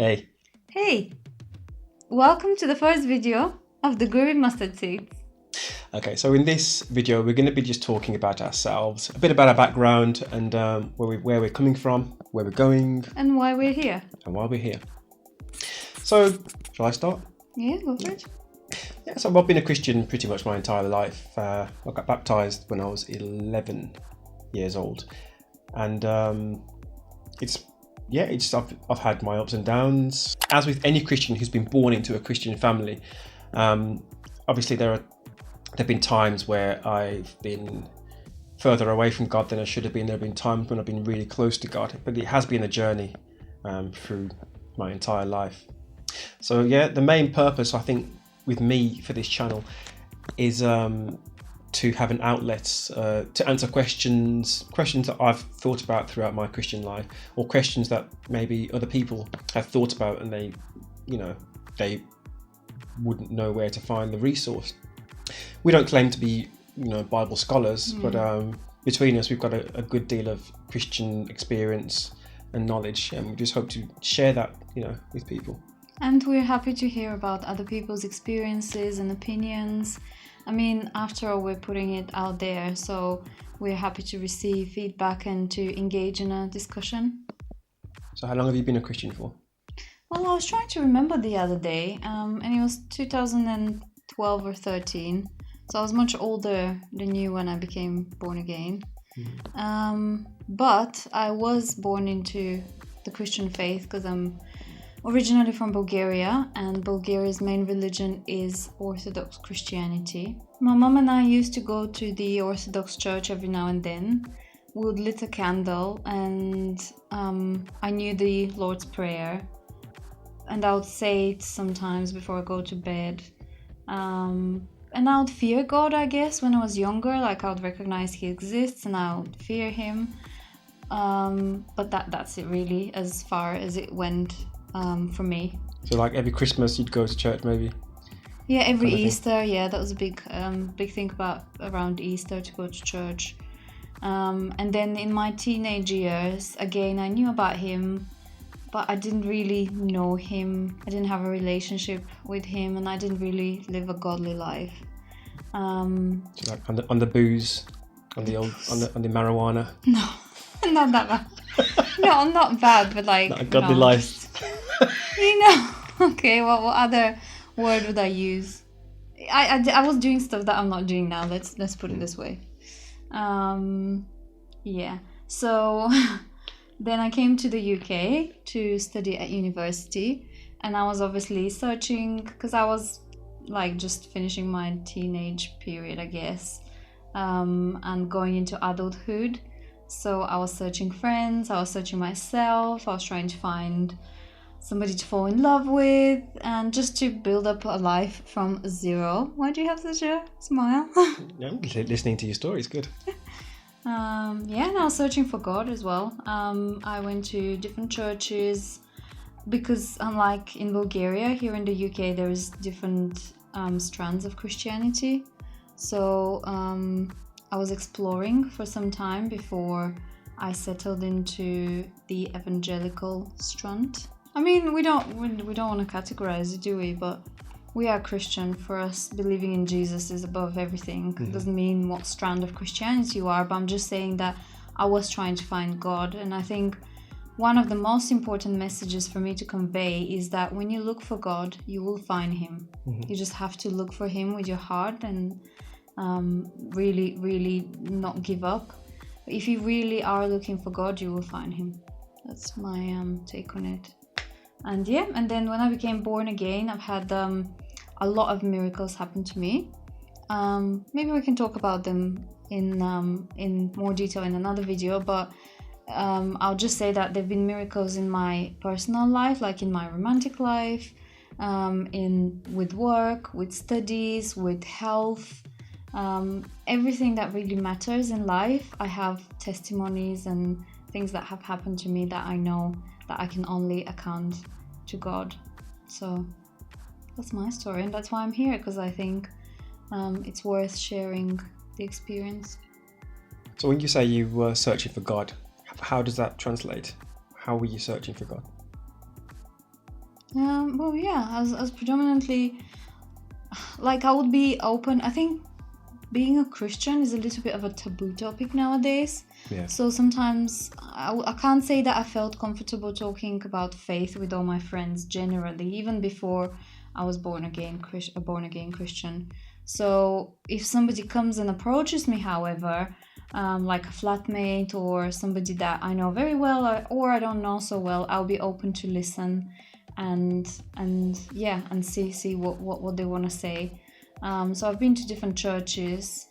Hey. Hey, welcome to the first video of the Groovy Mustard Seeds. Okay, so in this video, we're going to be just talking about ourselves, a bit about our background and where we're coming from, where we're going, And why we're here. and why we're here. So, shall I start? Yeah, go for it. Yeah, so I've been a Christian pretty much my entire life. I got baptized when I was 11 years old, and I've had my ups and downs. As with any Christian who's been born into a Christian family, obviously there have been times where I've been further away from God than I should have been. There have been times when I've been really close to God, but it has been a journey through my entire life. So yeah, the main purpose I think with me for this channel is to have an outlet to answer questions that I've thought about throughout my Christian life, or questions that maybe other people have thought about and they wouldn't know where to find the resource. We don't claim to be Bible scholars, but between us we've got a good deal of Christian experience and knowledge, and we just hope to share that with people. And we're happy to hear about other people's experiences and opinions. I mean, after all, we're putting it out there, so we're happy to receive feedback and to engage in a discussion. So how long have you been a Christian for? Well, I was trying to remember the other day, and it was 2012 or 13. So I was much older than you when I became born again. But I was born into the Christian faith because I'm originally from Bulgaria, and Bulgaria's main religion is Orthodox Christianity. My mom and I used to go to the Orthodox church every now and then. We would lit a candle, and I knew the Lord's Prayer, and I would say it sometimes before I go to bed. And I would fear God, I guess, when I was younger. Like, I would recognize He exists and I would fear Him. But that's it really, as far as it went for me. So like every Christmas you'd go to church maybe? Yeah, every Easter. Yeah, that was a big thing about around Easter, to go to church. And then in my teenage years, again, I knew about Him, but I didn't really know Him. I didn't have a relationship with Him, and I didn't really live a godly life. So like on the booze, on the marijuana. No, not that bad. No, not bad, but like Not a godly life. Okay, what other word would I use? I was doing stuff that I'm not doing now. Let's put it this way. Yeah. So then I came to the UK to study at university, and I was obviously searching because I was like just finishing my teenage period, I guess, and going into adulthood. So I was searching friends, I was searching myself, I was trying to find somebody to fall in love with, and just to build up a life from zero. Why do you have such a smile? Yeah, listening to your story is good. And I was searching for God as well. I went to different churches because, unlike in Bulgaria, here in the UK there is different strands of Christianity. So I was exploring for some time before I settled into the evangelical strand. I mean, we don't want to categorize it, do we? But we are Christian. For us, believing in Jesus is above everything. It doesn't mean what strand of Christianity you are, but I'm just saying that I was trying to find God, and I think one of the most important messages for me to convey is that when you look for God, you will find Him. You just have to look for Him with your heart and really, really not give up. If you really are looking for God, you will find Him. That's my take on it. And yeah, and then when I became born again, I've had a lot of miracles happen to me. Maybe we can talk about them in more detail in another video, but I'll just say that there have been miracles in my personal life, like in my romantic life, with work, with studies, with health, everything that really matters in life. I have testimonies and things that have happened to me that I know that I can only account to God. So that's my story, and that's why I'm here, because I think it's worth sharing the experience. So when you say you were searching for God, how does that translate? How were you searching for God? Well, yeah, as predominantly, like I would be open. I think being a Christian is a little bit of a taboo topic nowadays. Yeah. So sometimes I can't say that I felt comfortable talking about faith with all my friends generally, even before I was a born again Christian. So if somebody comes and approaches me, however, like a flatmate or somebody that I know very well or I don't know so well, I'll be open to listen and yeah, and see what they want to say. So I've been to different churches.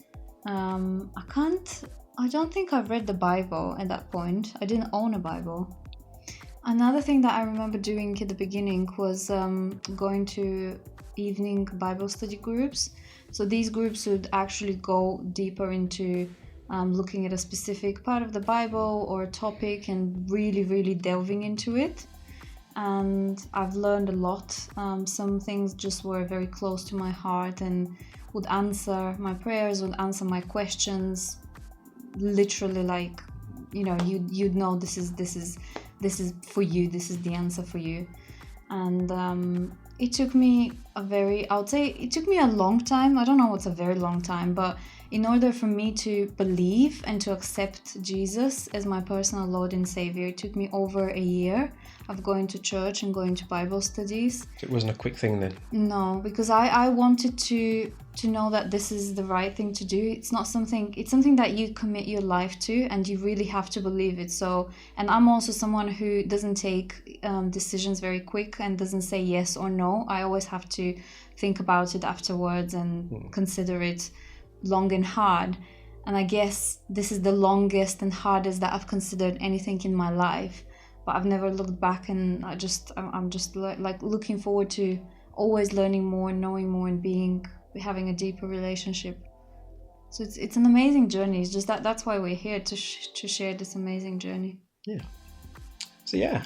I don't think I've read the Bible at that point. I didn't own a Bible. Another thing that I remember doing at the beginning was going to evening Bible study groups. So these groups would actually go deeper into looking at a specific part of the Bible or a topic and really, really delving into it. And I've learned a lot. Some things just were very close to my heart and would answer my prayers, would answer my questions. Literally, like, you'd know this is for you. This is the answer for you. And it took me I would say it took me a long time. I don't know what's a very long time, but in order for me to believe and to accept Jesus as my personal Lord and Savior, it took me over a year of going to church and going to Bible studies. It wasn't a quick thing then? No, because I wanted to know that this is the right thing to do. It's something that you commit your life to and you really have to believe it. So, and I'm also someone who doesn't take decisions very quick and doesn't say yes or no. I always have to think about it afterwards and consider it long and hard. And I guess this is the longest and hardest that I've considered anything in my life. But I've never looked back, and I'm just like looking forward to always learning more, knowing more, and having a deeper relationship. So it's an amazing journey. It's just that's why we're here to share this amazing journey. Yeah. So yeah,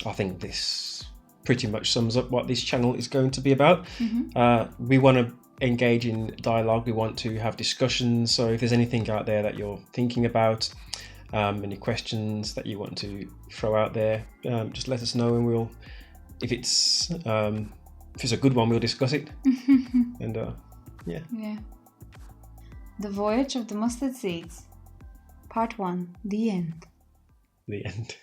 I think this pretty much sums up what this channel is going to be about. We want to engage in dialogue. We want to have discussions. So if there's anything out there that you're thinking about, any questions that you want to throw out there, just let us know, and we'll, if it's a good one, we'll discuss it. And yeah. The Voyage of the Mustard Seeds, Part 1, the end. The end.